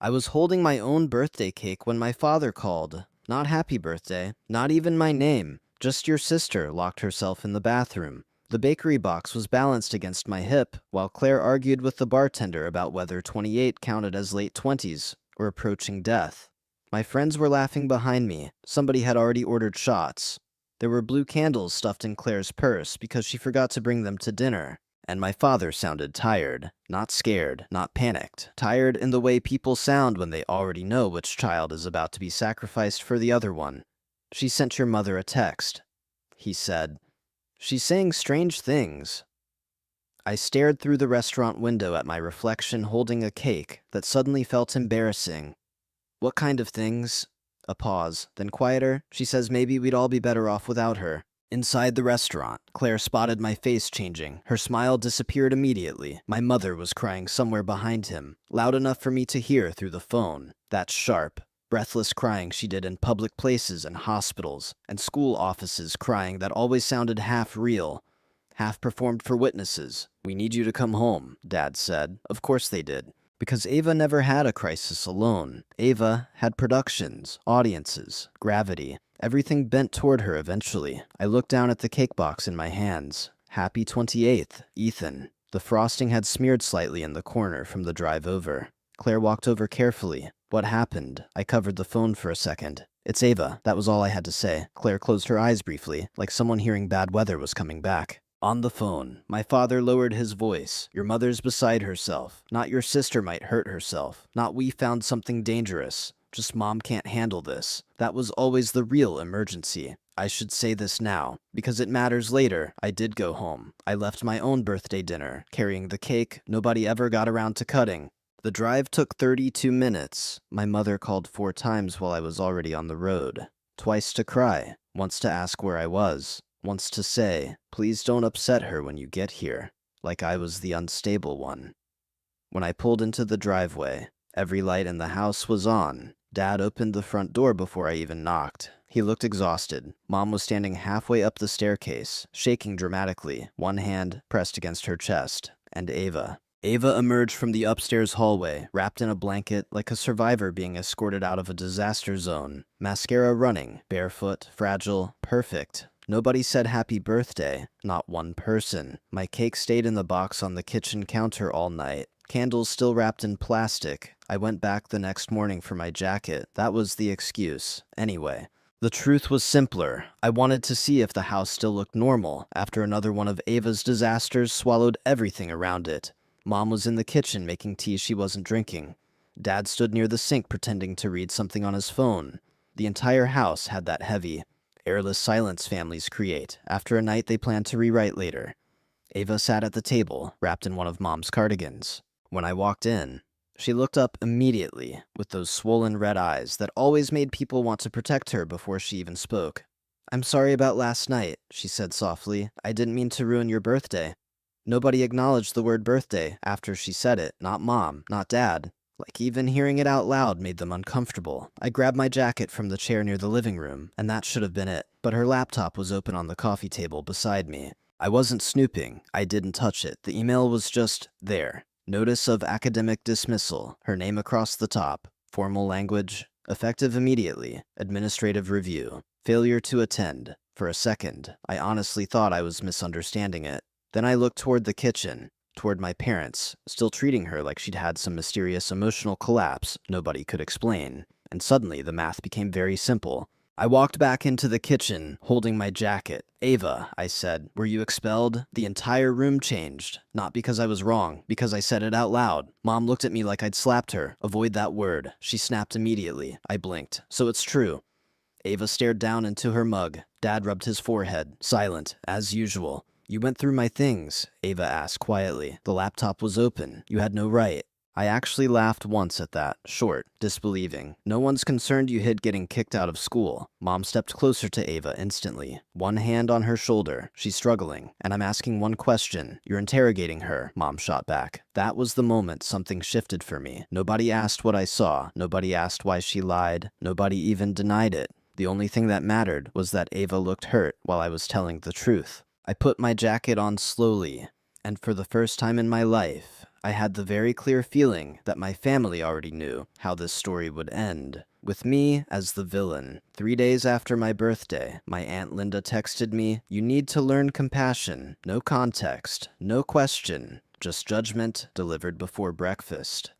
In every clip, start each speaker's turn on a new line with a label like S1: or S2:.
S1: I was holding my own birthday cake when my father called. Not happy birthday, not even my name. Just your sister locked herself in the bathroom. The bakery box was balanced against my hip, while Claire argued with the bartender about whether 28 counted as late 20s or approaching death. My friends were laughing behind me. Somebody had already ordered shots. There were blue candles stuffed in Claire's purse because she forgot to bring them to dinner. And my father sounded tired. Not scared, not panicked. Tired in the way people sound when they already know which child is about to be sacrificed for the other one. She sent your mother a text, he said. She's saying strange things. I stared through the restaurant window at my reflection holding a cake that suddenly felt embarrassing. What kind of things? A pause, then quieter. She says maybe we'd all be better off without her. Inside the restaurant, Claire spotted my face changing. Her smile disappeared immediately. My mother was crying somewhere behind him, loud enough for me to hear through the phone. That sharp, breathless crying she did in public places and hospitals, and school offices crying that always sounded half real, half performed for witnesses. We need you to come home, Dad said. Of course they did. Because Ava never had a crisis alone. Ava had productions, audiences, gravity. Everything bent toward her eventually. I looked down at the cake box in my hands. Happy 28th, Ethan. The frosting had smeared slightly in the corner from the drive over. Claire walked over carefully. What happened? I covered the phone for a second. It's Ava. That was all I had to say. Claire closed her eyes briefly, like someone hearing bad weather was coming back. On the phone, my father lowered his voice. Your mother's beside herself. Not your sister might hurt herself. Not we found something dangerous. Just mom can't handle this. That was always the real emergency. I should say this now, because it matters later. I did go home. I left my own birthday dinner, carrying the cake nobody ever got around to cutting. The drive took 32 minutes. My mother called 4 times while I was already on the road. Twice to cry, once to ask where I was. Once to say, please don't upset her when you get here, like I was the unstable one. When I pulled into the driveway, every light in the house was on. Dad opened the front door before I even knocked. He looked exhausted. Mom was standing halfway up the staircase, shaking dramatically, one hand pressed against her chest. And Ava emerged from the upstairs hallway, wrapped in a blanket like a survivor being escorted out of a disaster zone. Mascara running, barefoot, fragile, perfect. Nobody said happy birthday, not one person. My cake stayed in the box on the kitchen counter all night. Candles still wrapped in plastic. I went back the next morning for my jacket. That was the excuse. Anyway, the truth was simpler. I wanted to see if the house still looked normal after another one of Ava's disasters swallowed everything around it. Mom was in the kitchen making tea she wasn't drinking. Dad stood near the sink pretending to read something on his phone. The entire house had that heavy, airless silence families create after a night they plan to rewrite later. Ava sat at the table, wrapped in one of Mom's cardigans. When I walked in, she looked up immediately with those swollen red eyes that always made people want to protect her before she even spoke. I'm sorry about last night, she said softly. I didn't mean to ruin your birthday. Nobody acknowledged the word birthday after she said it. Not Mom, not Dad. Like even hearing it out loud made them uncomfortable. I grabbed my jacket from the chair near the living room, and that should have been it. But her laptop was open on the coffee table beside me. I wasn't snooping. I didn't touch it. The email was just there. Notice of academic dismissal. Her name across the top. Formal language. Effective immediately. Administrative review. Failure to attend. For a second, I honestly thought I was misunderstanding it. Then I looked toward the kitchen. Toward my parents, still treating her like she'd had some mysterious emotional collapse nobody could explain. And suddenly the math became very simple. I walked back into the kitchen, holding my jacket. Ava, I said, were you expelled? The entire room changed. Not because I was wrong, because I said it out loud. Mom looked at me like I'd slapped her. Avoid that word. She snapped immediately. I blinked. So it's true. Ava stared down into her mug. Dad rubbed his forehead, silent, as usual. You went through my things, Ava asked quietly. The laptop was open. You had no right. I actually laughed once at that, short, disbelieving. No one's concerned you hid getting kicked out of school. Mom stepped closer to Ava instantly, one hand on her shoulder. She's struggling, and I'm asking one question. You're interrogating her, Mom shot back. That was the moment something shifted for me. Nobody asked what I saw. Nobody asked why she lied. Nobody even denied it. The only thing that mattered was that Ava looked hurt while I was telling the truth. I put my jacket on slowly, and for the first time in my life, I had the very clear feeling that my family already knew how this story would end, with me as the villain. 3 days after my birthday, my Aunt Linda texted me, "You need to learn compassion. No context, no question, just judgment delivered before breakfast."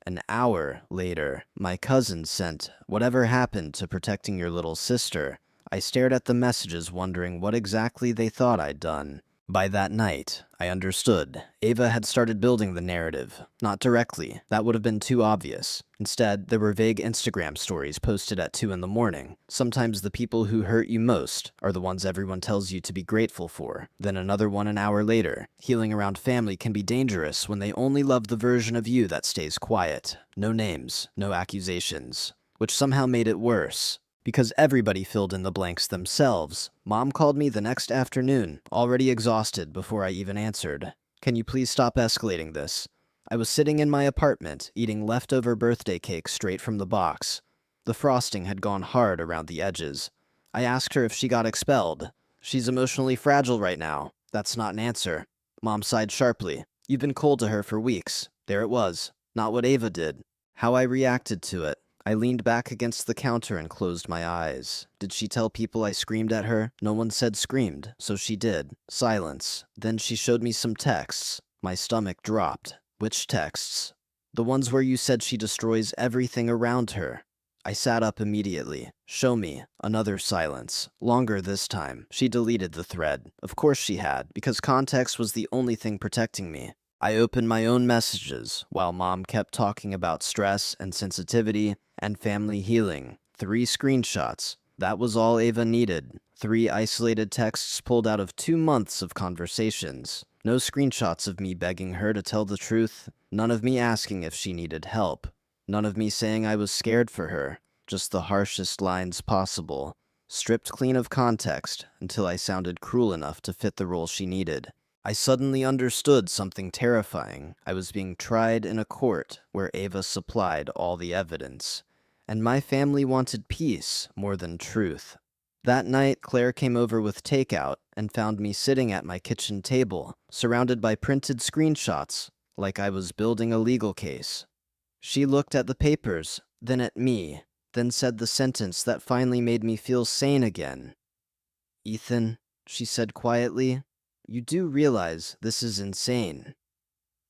S1: An hour later, my cousin sent, "Whatever happened to protecting your little sister?" I stared at the messages wondering what exactly they thought I'd done. By that night, I understood. Ava had started building the narrative. Not directly, that would have been too obvious. Instead, there were vague Instagram stories posted at 2 in the morning. Sometimes the people who hurt you most are the ones everyone tells you to be grateful for. Then another one an hour later. Healing around family can be dangerous when they only love the version of you that stays quiet. No names, no accusations. Which somehow made it worse. Because everybody filled in the blanks themselves. Mom called me the next afternoon, already exhausted before I even answered. "Can you please stop escalating this?" I was sitting in my apartment, eating leftover birthday cake straight from the box. The frosting had gone hard around the edges. I asked her if she got expelled. "She's emotionally fragile right now." That's not an answer. Mom sighed sharply. "You've been cold to her for weeks." There it was. Not what Ava did. How I reacted to it. I leaned back against the counter and closed my eyes. Did she tell people I screamed at her? No one said screamed, so she did. Silence. Then she showed me some texts. My stomach dropped. Which texts? "The ones where you said she destroys everything around her." I sat up immediately. "Show me." Another silence. Longer this time. She deleted the thread. Of course she had, because context was the only thing protecting me. I opened my own messages, while Mom kept talking about stress and sensitivity and family healing. 3 screenshots. That was all Ava needed. 3 isolated texts pulled out of 2 months of conversations. No screenshots of me begging her to tell the truth. None of me asking if she needed help. None of me saying I was scared for her. Just the harshest lines possible. Stripped clean of context until I sounded cruel enough to fit the role she needed. I suddenly understood something terrifying. I was being tried in a court where Ava supplied all the evidence. And my family wanted peace more than truth. That night, Claire came over with takeout and found me sitting at my kitchen table, surrounded by printed screenshots, like I was building a legal case. She looked at the papers, then at me, then said the sentence that finally made me feel sane again. "Ethan," she said quietly, "you do realize this is insane."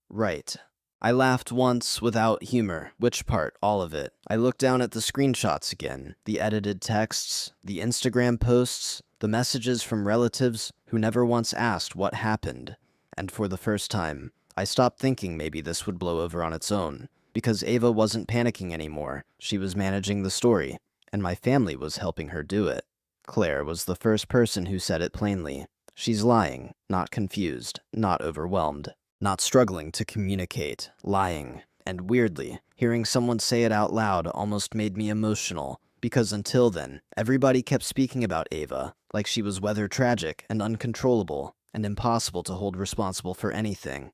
S1: Right. I laughed once without humor. Which part? All of it. I looked down at the screenshots again. The edited texts, the Instagram posts, the messages from relatives who never once asked what happened. And for the first time, I stopped thinking maybe this would blow over on its own. Because Ava wasn't panicking anymore. She was managing the story, and my family was helping her do it. Claire was the first person who said it plainly. She's lying, not confused, not overwhelmed, not struggling to communicate, lying. And weirdly, hearing someone say it out loud almost made me emotional, because until then, everybody kept speaking about Ava, like she was whether tragic and uncontrollable, and impossible to hold responsible for anything.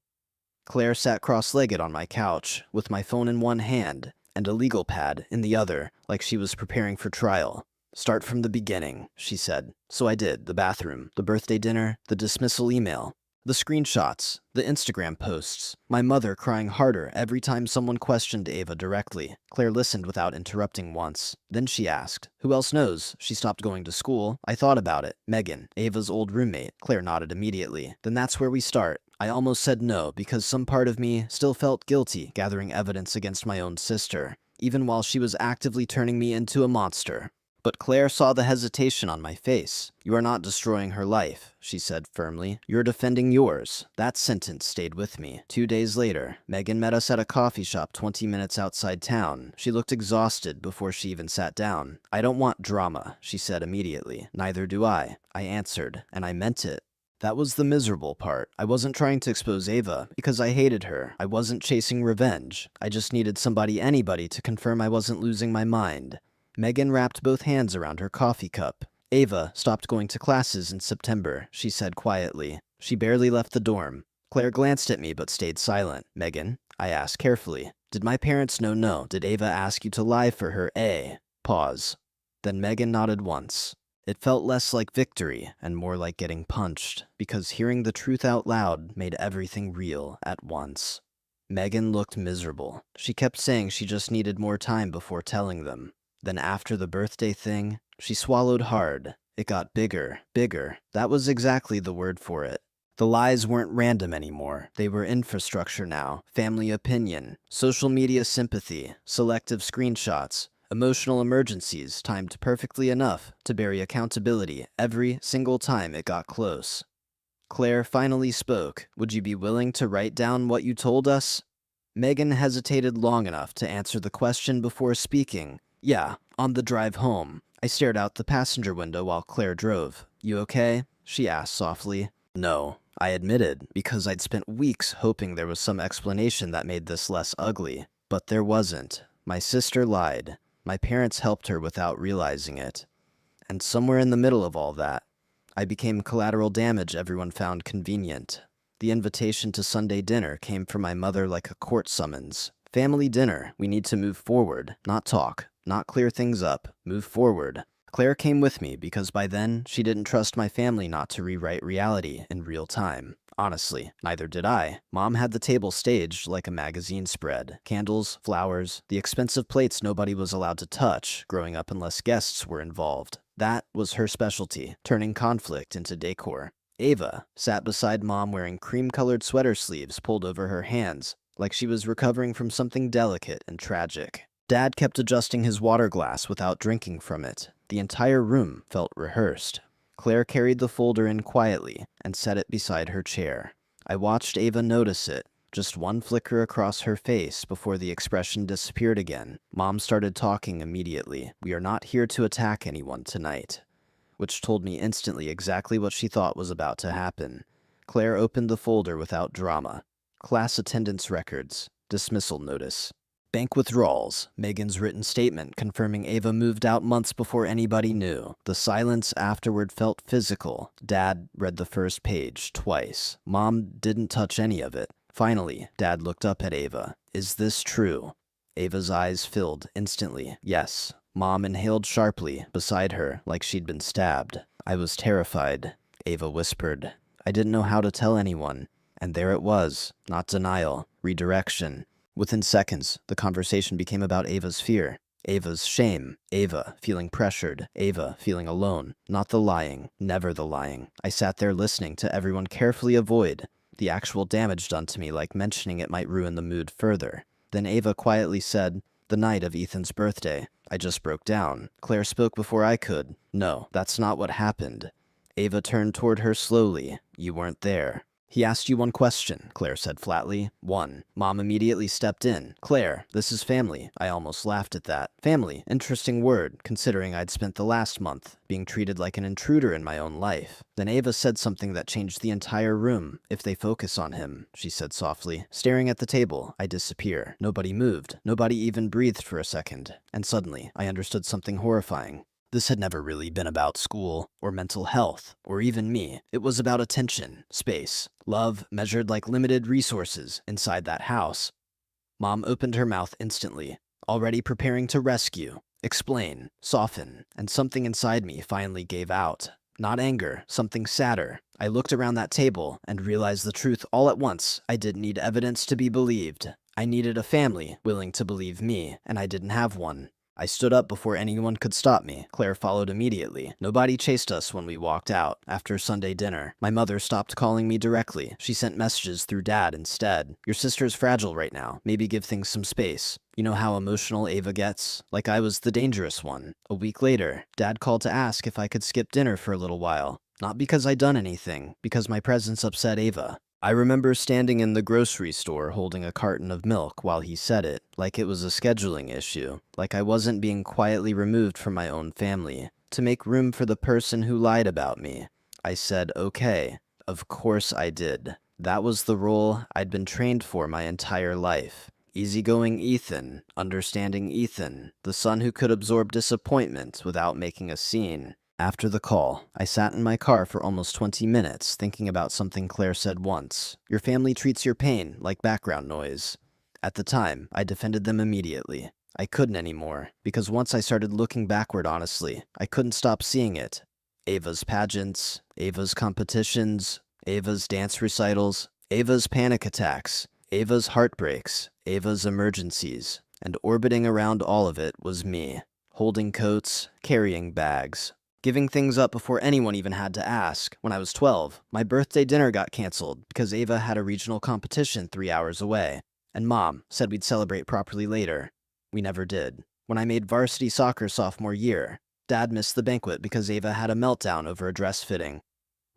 S1: Claire sat cross-legged on my couch, with my phone in one hand, and a legal pad in the other, like she was preparing for trial. "Start from the beginning," she said. So I did. The bathroom, the birthday dinner, the dismissal email, the screenshots, the Instagram posts, my mother crying harder every time someone questioned Ava directly. Claire listened without interrupting once. Then she asked, "Who else knows? She stopped going to school." I thought about it. Megan, Ava's old roommate. Claire nodded immediately. "Then that's where we start." I almost said no, because some part of me still felt guilty gathering evidence against my own sister, even while she was actively turning me into a monster. But Claire saw the hesitation on my face. "You are not destroying her life," she said firmly. "You're defending yours." That sentence stayed with me. 2 days later, Megan met us at a coffee shop 20 minutes outside town. She looked exhausted before she even sat down. "I don't want drama," she said immediately. "Neither do I." I answered, and I meant it. That was the miserable part. I wasn't trying to expose Ava, because I hated her. I wasn't chasing revenge. I just needed anybody to confirm I wasn't losing my mind. Megan wrapped both hands around her coffee cup. "Ava stopped going to classes in September," she said quietly. "She barely left the dorm." Claire glanced at me but stayed silent. "Megan?" I asked carefully. "Did my parents know no? Did Ava ask you to lie for her, eh?" Pause. Then Megan nodded once. It felt less like victory and more like getting punched, because hearing the truth out loud made everything real at once. Megan looked miserable. She kept saying she just needed more time before telling them. Then after the birthday thing, she swallowed hard. It got bigger, bigger. That was exactly the word for it. The lies weren't random anymore. They were infrastructure now, family opinion, social media sympathy, selective screenshots, emotional emergencies timed perfectly enough to bury accountability every single time it got close. Claire finally spoke. Would you be willing to write down what you told us? Megan hesitated long enough to answer the question before speaking. Yeah, on the drive home. I stared out the passenger window while Claire drove. You okay? She asked softly. No, I admitted, because I'd spent weeks hoping there was some explanation that made this less ugly. But there wasn't. My sister lied. My parents helped her without realizing it. And somewhere in the middle of all that, I became collateral damage everyone found convenient. The invitation to Sunday dinner came from my mother like a court summons. Family dinner, we need to move forward, not talk, not clear things up, move forward. Claire came with me because by then, she didn't trust my family not to rewrite reality in real time. Honestly, neither did I. Mom had the table staged like a magazine spread. Candles, flowers, the expensive plates nobody was allowed to touch growing up unless guests were involved. That was her specialty, turning conflict into decor. Ava sat beside Mom wearing cream-colored sweater sleeves pulled over her hands, like she was recovering from something delicate and tragic. Dad kept adjusting his water glass without drinking from it. The entire room felt rehearsed. Claire carried the folder in quietly and set it beside her chair. I watched Ava notice it, just one flicker across her face before the expression disappeared again. Mom started talking immediately. We are not here to attack anyone tonight, which told me instantly exactly what she thought was about to happen. Claire opened the folder without drama. Class attendance records, dismissal notice. Bank withdrawals, Megan's written statement confirming Ava moved out months before anybody knew. The silence afterward felt physical. Dad read the first page twice. Mom didn't touch any of it. Finally, Dad looked up at Ava. Is this true? Ava's eyes filled instantly. Yes. Mom inhaled sharply beside her like she'd been stabbed. I was terrified, Ava whispered. I didn't know how to tell anyone. And there it was. Not denial. Redirection. Within seconds, the conversation became about Ava's fear. Ava's shame. Ava feeling pressured. Ava feeling alone. Not the lying. Never the lying. I sat there listening to everyone carefully avoid the actual damage done to me, like mentioning it might ruin the mood further. Then Ava quietly said, the night of Ethan's birthday. I just broke down. Claire spoke before I could. No, that's not what happened. Ava turned toward her slowly. You weren't there. He asked you one question, Claire said flatly. One. Mom immediately stepped in. Claire, this is family. I almost laughed at that. Family. Interesting word, considering I'd spent the last month being treated like an intruder in my own life. Then Ava said something that changed the entire room. If they focus on him, she said softly. Staring at the table, I disappear. Nobody moved. Nobody even breathed for a second. And suddenly, I understood something horrifying. This had never really been about school, or mental health, or even me. It was about attention, space, love measured like limited resources inside that house. Mom opened her mouth instantly, already preparing to rescue, explain, soften, and something inside me finally gave out. Not anger, something sadder. I looked around that table and realized the truth all at once. I didn't need evidence to be believed. I needed a family willing to believe me, and I didn't have one. I stood up before anyone could stop me. Claire followed immediately. Nobody chased us when we walked out. After Sunday dinner, my mother stopped calling me directly. She sent messages through Dad instead. Your sister's fragile right now. Maybe give things some space. You know how emotional Ava gets? Like I was the dangerous one. A week later, Dad called to ask if I could skip dinner for a little while. Not because I'd done anything, because my presence upset Ava. I remember standing in the grocery store holding a carton of milk while he said it, like it was a scheduling issue, like I wasn't being quietly removed from my own family, to make room for the person who lied about me. I said, okay. Of course I did. That was the role I'd been trained for my entire life. Easygoing Ethan, understanding Ethan, the son who could absorb disappointment without making a scene. After the call, I sat in my car for almost 20 minutes thinking about something Claire said once. Your family treats your pain like background noise. At the time, I defended them immediately. I couldn't anymore, because once I started looking backward honestly, I couldn't stop seeing it. Ava's pageants, Ava's competitions, Ava's dance recitals, Ava's panic attacks, Ava's heartbreaks, Ava's emergencies, and orbiting around all of it was me, holding coats, carrying bags, giving things up before anyone even had to ask. When I was 12, my birthday dinner got canceled because Ava had a regional competition 3 hours away, and Mom said we'd celebrate properly later. We never did. When I made varsity soccer sophomore year, Dad missed the banquet because Ava had a meltdown over a dress fitting.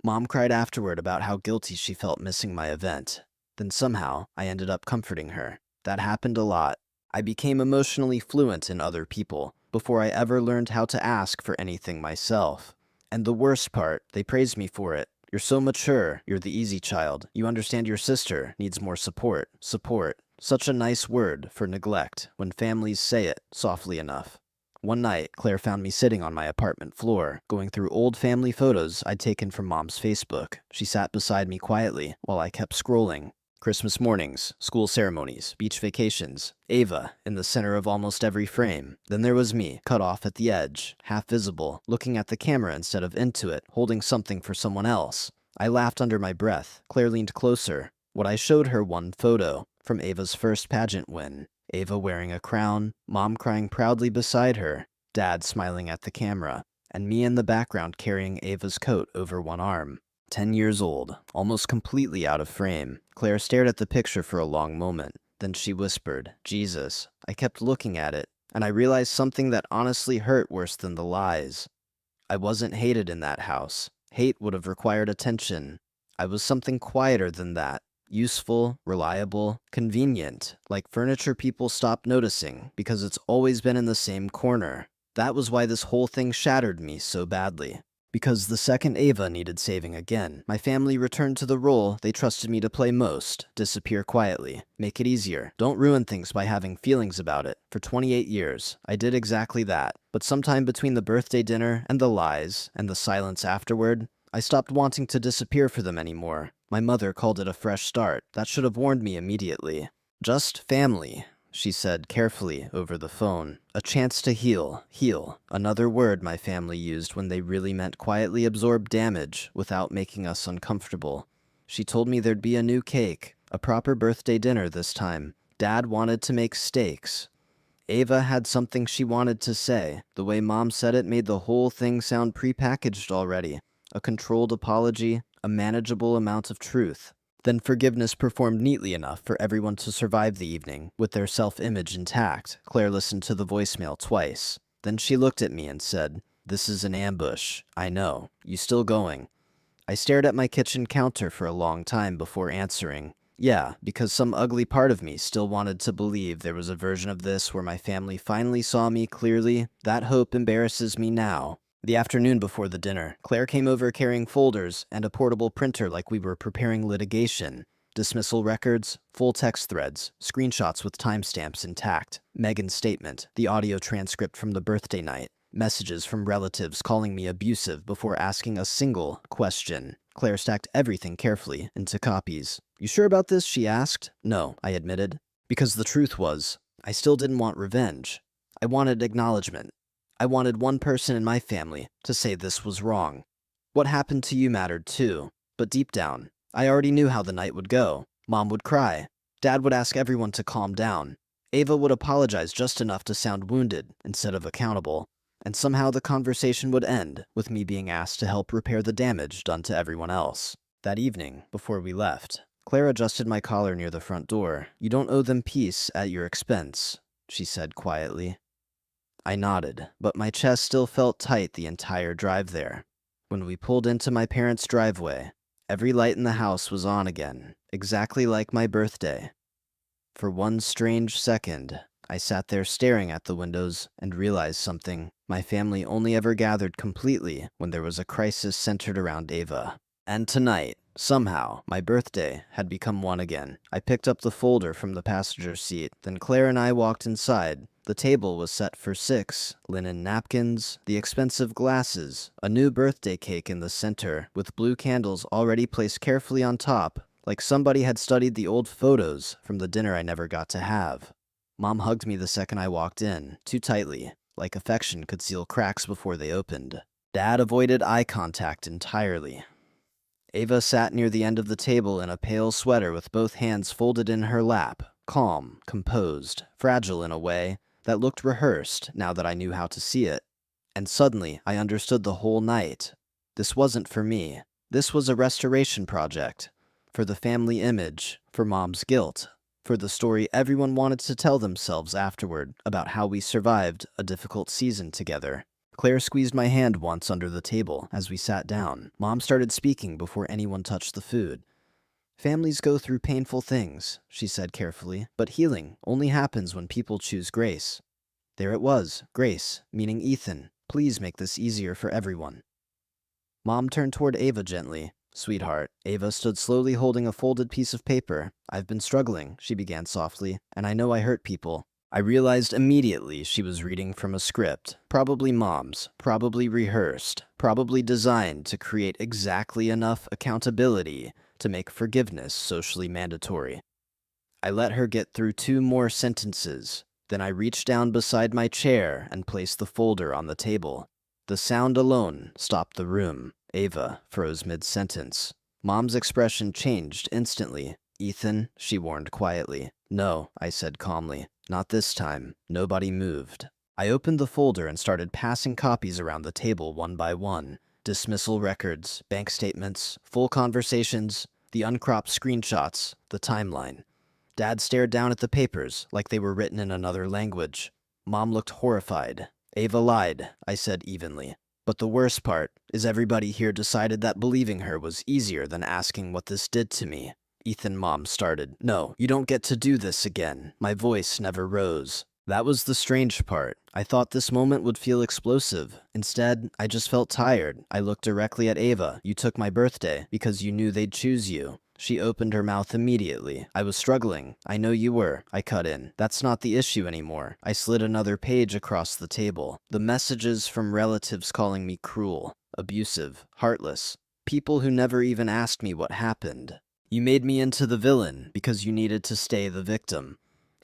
S1: Mom cried afterward about how guilty she felt missing my event. Then somehow, I ended up comforting her. That happened a lot. I became emotionally fluent in other people before I ever learned how to ask for anything myself. And the worst part, they praised me for it. You're so mature, you're the easy child, you understand your sister needs more support. Support. Such a nice word for neglect when families say it softly enough. One night, Claire found me sitting on my apartment floor, going through old family photos I'd taken from Mom's Facebook. She sat beside me quietly while I kept scrolling. Christmas mornings, school ceremonies, beach vacations, Ava in the center of almost every frame. Then there was me, cut off at the edge, half visible, looking at the camera instead of into it, holding something for someone else. I laughed under my breath. Claire leaned closer. What I showed her one photo from Ava's first pageant win. Ava wearing a crown, Mom crying proudly beside her, Dad smiling at the camera, and me in the background carrying Ava's coat over one arm. 10 years old, almost completely out of frame. Claire stared at the picture for a long moment. Then she whispered, Jesus. I kept looking at it, and I realized something that honestly hurt worse than the lies. I wasn't hated in that house. Hate would have required attention. I was something quieter than that. Useful, reliable, convenient, like furniture people stop noticing because it's always been in the same corner. That was why this whole thing shattered me so badly. Because the second Ava needed saving again, my family returned to the role they trusted me to play most, disappear quietly, make it easier, don't ruin things by having feelings about it. For 28 years, I did exactly that, but sometime between the birthday dinner and the lies and the silence afterward, I stopped wanting to disappear for them anymore. My mother called it a fresh start. That should have warned me immediately. Just family, she said carefully over the phone. A chance to heal. Another word my family used when they really meant quietly absorb damage without making us uncomfortable. She told me there'd be a new cake, a proper birthday dinner this time. Dad wanted to make steaks. Ava had something she wanted to say. The way Mom said it made the whole thing sound prepackaged already. A controlled apology, a manageable amount of truth. Then forgiveness performed neatly enough for everyone to survive the evening, with their self-image intact. Claire listened to the voicemail twice. Then she looked at me and said, "This is an ambush. I know. You still going?" I stared at my kitchen counter for a long time before answering. Yeah, because some ugly part of me still wanted to believe there was a version of this where my family finally saw me clearly. That hope embarrasses me now. The afternoon before the dinner, Claire came over carrying folders and a portable printer like we were preparing litigation. Dismissal records, full text threads, screenshots with timestamps intact, Megan's statement, the audio transcript from the birthday night, messages from relatives calling me abusive before asking a single question. Claire stacked everything carefully into copies. "You sure about this?" she asked. "No," I admitted. Because the truth was, I still didn't want revenge. I wanted acknowledgement. I wanted one person in my family to say this was wrong. What happened to you mattered too, but deep down, I already knew how the night would go. Mom would cry. Dad would ask everyone to calm down. Ava would apologize just enough to sound wounded instead of accountable. And somehow the conversation would end with me being asked to help repair the damage done to everyone else. That evening, before we left, Claire adjusted my collar near the front door. "You don't owe them peace at your expense," she said quietly. I nodded, but my chest still felt tight the entire drive there. When we pulled into my parents' driveway, every light in the house was on again, exactly like my birthday. For one strange second, I sat there staring at the windows and realized something. My family only ever gathered completely when there was a crisis centered around Ava. And tonight, somehow, my birthday had become one again. I picked up the folder from the passenger seat, then Claire and I walked inside. The table was set for 6, linen napkins, the expensive glasses, a new birthday cake in the center, with blue candles already placed carefully on top, like somebody had studied the old photos from the dinner I never got to have. Mom hugged me the second I walked in, too tightly, like affection could seal cracks before they opened. Dad avoided eye contact entirely. Ava sat near the end of the table in a pale sweater with both hands folded in her lap, calm, composed, fragile in a way that looked rehearsed now that I knew how to see it. And suddenly, I understood the whole night. This wasn't for me. This was a restoration project. For the family image, for Mom's guilt, for the story everyone wanted to tell themselves afterward about how we survived a difficult season together. Claire squeezed my hand once under the table as we sat down. Mom started speaking before anyone touched the food. Families go through painful things, she said carefully, but healing only happens when people choose grace. There it was, grace, meaning Ethan. Please make this easier for everyone. Mom turned toward Ava gently. Sweetheart. Ava stood slowly holding a folded piece of paper. I've been struggling, she began softly, and I know I hurt people. I realized immediately she was reading from a script, probably Mom's, probably rehearsed, probably designed to create exactly enough accountability to make forgiveness socially mandatory. I let her get through 2 more sentences. Then I reached down beside my chair and placed the folder on the table. The sound alone stopped the room. Ava froze mid-sentence. Mom's expression changed instantly. Ethan, she warned quietly. No, I said calmly. Not this time. Nobody moved. I opened the folder and started passing copies around the table one by one. Dismissal records, bank statements, full conversations, the uncropped screenshots, the timeline. Dad stared down at the papers like they were written in another language. Mom looked horrified. Ava lied, I said evenly. But the worst part is everybody here decided that believing her was easier than asking what this did to me. Ethan, Mom started. No, you don't get to do this again. My voice never rose. That was the strange part. I thought this moment would feel explosive. Instead, I just felt tired. I looked directly at Ava. You took my birthday because you knew they'd choose you. She opened her mouth immediately. I was struggling. I know you were. I cut in. That's not the issue anymore. I slid another page across the table. The messages from relatives calling me cruel, abusive, heartless. People who never even asked me what happened. You made me into the villain because you needed to stay the victim.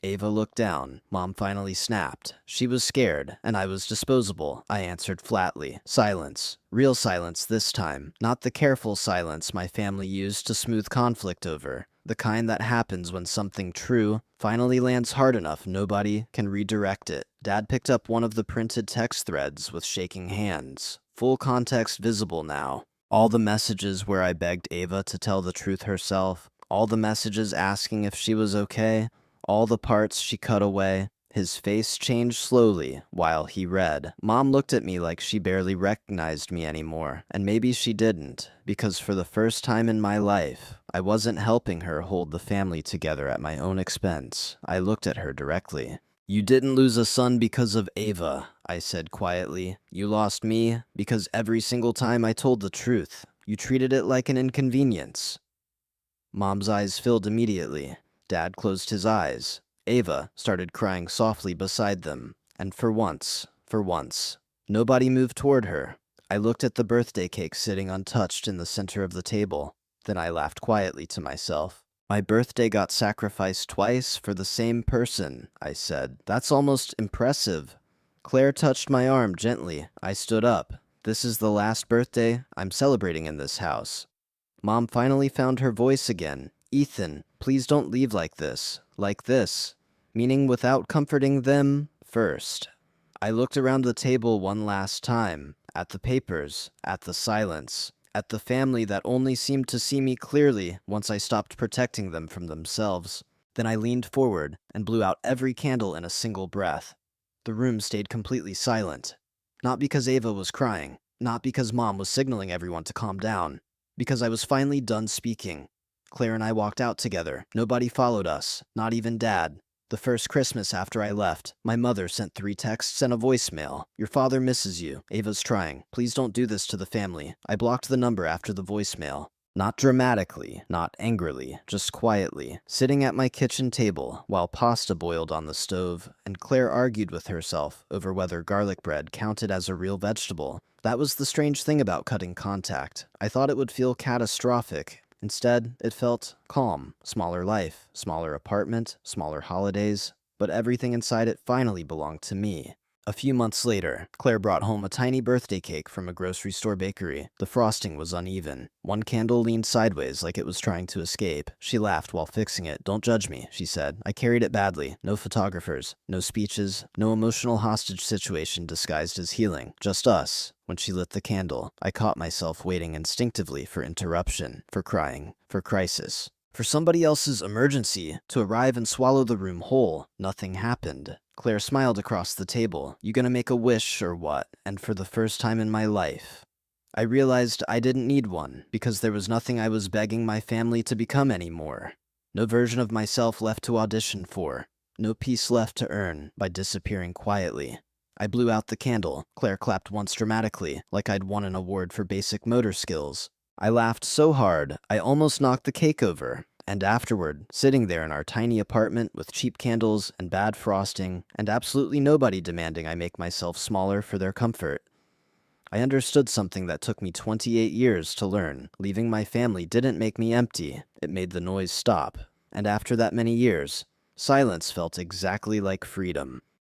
S1: Ava looked down. Mom finally snapped. She was scared, and I was disposable. I answered flatly. Silence. Real silence this time. Not the careful silence my family used to smooth conflict over. The kind that happens when something true finally lands hard enough nobody can redirect it. Dad picked up one of the printed text threads with shaking hands. Full context visible now. All the messages where I begged Ava to tell the truth herself. All the messages asking if she was okay. All the parts she cut away. His face changed slowly while he read. Mom looked at me like she barely recognized me anymore, and maybe she didn't, because for the first time in my life, I wasn't helping her hold the family together at my own expense. I looked at her directly. You didn't lose a son because of Ava, I said quietly. You lost me because every single time I told the truth, you treated it like an inconvenience. Mom's eyes filled immediately. Dad closed his eyes. Ava started crying softly beside them, and for once, nobody moved toward her. I looked at the birthday cake sitting untouched in the center of the table. Then I laughed quietly to myself. My birthday got sacrificed twice for the same person, I said. That's almost impressive. Claire touched my arm gently. I stood up. This is the last birthday I'm celebrating in this house. Mom finally found her voice again. Ethan, please don't leave like this. Like this. Meaning without comforting them first. I looked around the table one last time. At the papers. At the silence. At the family that only seemed to see me clearly once I stopped protecting them from themselves. Then I leaned forward and blew out every candle in a single breath. The room stayed completely silent. Not because Ava was crying. Not because Mom was signaling everyone to calm down. Because I was finally done speaking. Claire and I walked out together. Nobody followed us, not even Dad. The first Christmas after I left, my mother sent 3 texts and a voicemail. Your father misses you. Ava's trying. Please don't do this to the family. I blocked the number after the voicemail. Not dramatically, not angrily, just quietly, sitting at my kitchen table while pasta boiled on the stove, and Claire argued with herself over whether garlic bread counted as a real vegetable. That was the strange thing about cutting contact. I thought it would feel catastrophic. Instead, it felt calm. Smaller life, smaller apartment, smaller holidays, but everything inside it finally belonged to me. A few months later, Claire brought home a tiny birthday cake from a grocery store bakery. The frosting was uneven. One candle leaned sideways like it was trying to escape. She laughed while fixing it. "Don't judge me," she said. "I carried it badly. No photographers, no speeches, no emotional hostage situation disguised as healing. Just us." When she lit the candle, I caught myself waiting instinctively for interruption, for crying, for crisis, for somebody else's emergency to arrive and swallow the room whole. Nothing happened. Claire smiled across the table. "You gonna make a wish or what?" And for the first time in my life, I realized I didn't need one, because there was nothing I was begging my family to become anymore. No version of myself left to audition for. No peace left to earn by disappearing quietly. I blew out the candle. Claire clapped once dramatically, like I'd won an award for basic motor skills. I laughed so hard, I almost knocked the cake over. And afterward, sitting there in our tiny apartment with cheap candles and bad frosting, and absolutely nobody demanding I make myself smaller for their comfort, I understood something that took me 28 years to learn. Leaving my family didn't make me empty. It made the noise stop. And after that many years, silence felt exactly like freedom.